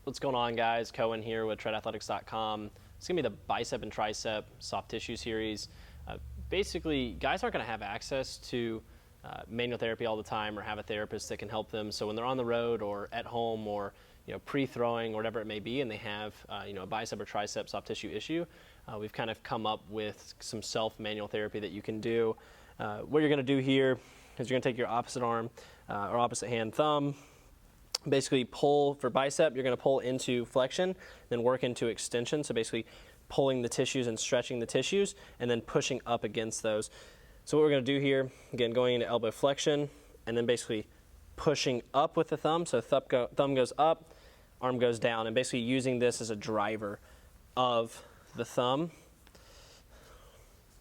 What's going on, guys? Cohen here with treadathletics.com. It's going to be the bicep and tricep soft tissue series. Basically, guys aren't going to have access to manual therapy all the time or have a therapist that can help them. So when they're on the road or at home or pre-throwing or whatever it may be, and they have a bicep or tricep soft tissue issue, we've kind of come up with some self-manual therapy that you can do. What you're going to do here is you're going to take your opposite arm or opposite hand thumb, basically pull for bicep. You're going to pull into flexion, then work into extension. So basically pulling the tissues and stretching the tissues and then pushing up against those. So what we're going to do here, again, going into elbow flexion and then basically pushing up with the thumb. So thumb goes up, arm goes down, and basically using this as a driver of the thumb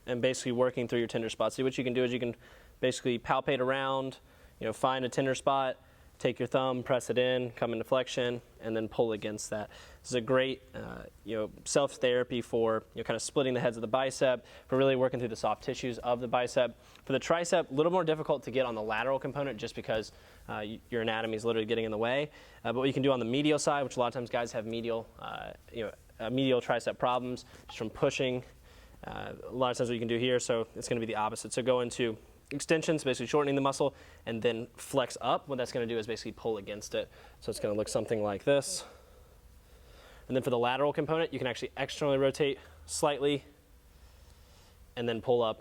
and basically working through your tender spots. See, what you can do is you can basically palpate around, find a tender spot, take your thumb, press it in, come into flexion, and then pull against that. This is a great self-therapy for kind of splitting the heads of the bicep, for really working through the soft tissues of the bicep. For the tricep, a little more difficult to get on the lateral component just because your anatomy is literally getting in the way. But what you can do on the medial side, which a lot of times guys have medial tricep problems just from pushing. A lot of times what you can do here, so it's going to be the opposite. So go into extensions, basically shortening the muscle, and then flex up. What that's going to do is basically pull against it. So it's going to look something like this. And then for the lateral component, you can actually externally rotate slightly and then pull up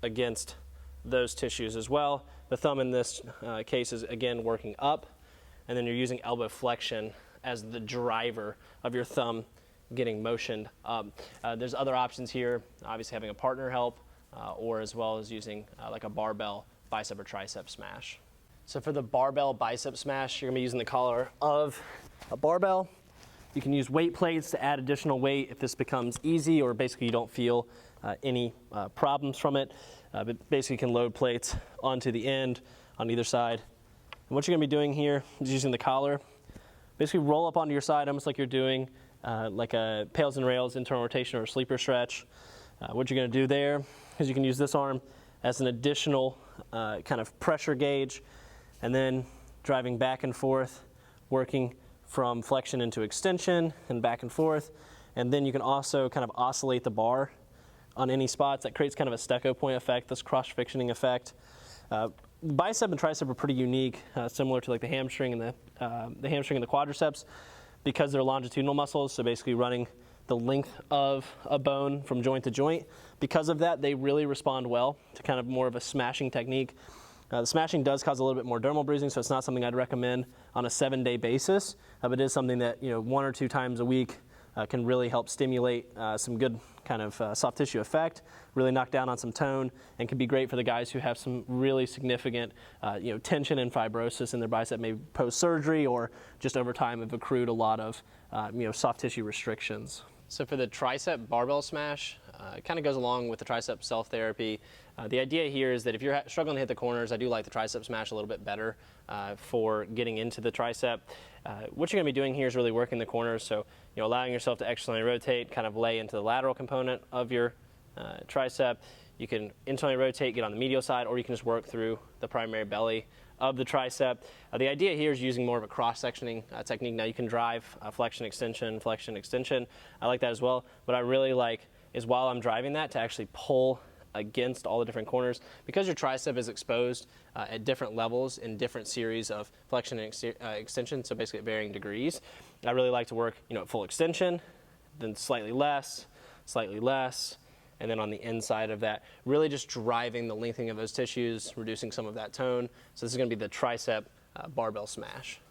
against those tissues as well. The thumb in this case is again working up, and then you're using elbow flexion as the driver of your thumb getting motioned up. There's other options here, obviously having a partner help, or as well as using like a barbell bicep or tricep smash. So for the barbell bicep smash, you're going to be using the collar of a barbell. You can use weight plates to add additional weight if this becomes easy or basically you don't feel any problems from it. But basically you can load plates onto the end on either side. And what you're going to be doing here is using the collar. Basically roll up onto your side almost like you're doing like a pails and rails internal rotation or a sleeper stretch. What you're going to do there is you can use this arm as an additional kind of pressure gauge, and then driving back and forth, working from flexion into extension and back and forth. And then you can also kind of oscillate the bar on any spots. That creates kind of a stecco point effect, this cross-frictioning effect. Bicep and tricep are pretty unique, similar to like the hamstring and the hamstring and the quadriceps, because they're longitudinal muscles. So basically running the length of a bone from joint to joint. Because of that, they really respond well to kind of more of a smashing technique. The smashing does cause a little bit more dermal bruising, so it's not something I'd recommend on a 7-day basis, but it is something that 1 or 2 times a week can really help stimulate some good kind of soft tissue effect, really knock down on some tone, and can be great for the guys who have some really significant tension and fibrosis in their bicep, maybe post-surgery or just over time have accrued a lot of soft tissue restrictions. So for the tricep barbell smash, it kind of goes along with the tricep self-therapy. The idea here is that if you're struggling to hit the corners, I do like the tricep smash a little bit better for getting into the tricep. What you're going to be doing here is really working the corners, so allowing yourself to externally rotate, kind of lay into the lateral component of your tricep. You can internally rotate, get on the medial side, or you can just work through the primary belly of the tricep. The idea here is using more of a cross-sectioning technique. Now you can drive flexion, extension. I like that as well. What I really like is while I'm driving that to actually pull against all the different corners, because your tricep is exposed at different levels in different series of flexion and extension, so basically at varying degrees. I really like to work at full extension, then slightly less, and then on the inside of that, really just driving the lengthening of those tissues, reducing some of that tone. So this is going to be the tricep barbell smash.